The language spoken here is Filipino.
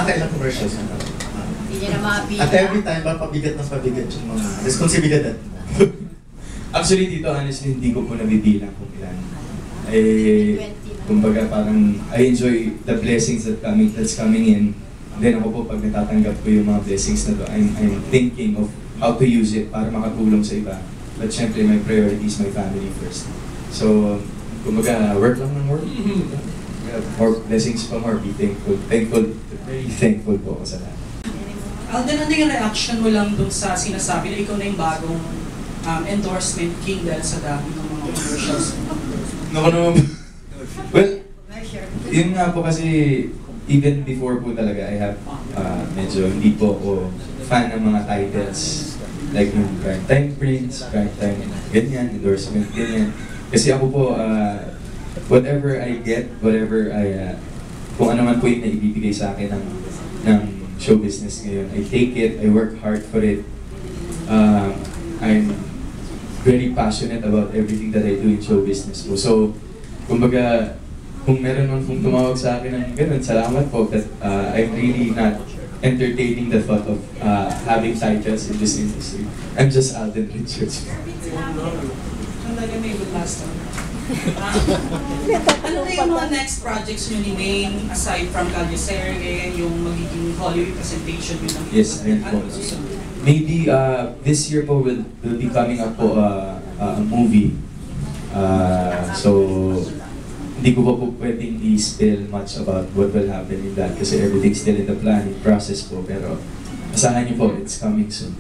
nakakailang commercials na. Hindi niya na mabila. At every time, pabigat ng pabigat yung mga responsibilidad. Actually, dito, honestly, hindi ko po nabibilang kung ilan. Kumbaga parang I enjoy the blessings that's coming in. Then ako po, pag natatanggap ko yung mga blessings na to, I'm thinking of how to use it para makatulong sa iba. But syempre, my priority is my family first. So, kumbaga, work lang ng work. More blessings pa more, be thankful. Very thankful po ako sa lahat. Alden, ano yung reaction mo lang dun sa sinasabi na ikaw na yung bagong endorsement king dahil sa dami ng mga commercials? Naku naman. Well, yun nga po kasi even before po talaga, I have medyo hindi po ako fan ng mga titles. Like yung Prime Time Prince, Prime Time ganyan, endorsement ganyan. Kasi ako po, whatever I get, whatever I, kung ano man po yung naibibigay sa akin ng show business ngayon, I take it, I work hard for it. I'm very passionate about everything that I do in show business po. So, kumbaga, kung meron man pong tumawag sa akin ng ganun, salamat po, that I'm really not entertaining the thought of having titles in this industry. I'm just Alden Richards. Talaga may good last time. Ano na yung mga next projects nyo ni Maine, aside from Calle Serge, yung magiging Hollywood presentation nyo ng Yes, ayun po. Maybe this year po will be coming up po a movie. So, hindi ko pa po pwedeng i-spill much about what will happen in that kasi everything's still in the planning process po. Pero asahan niyo po, it's coming soon.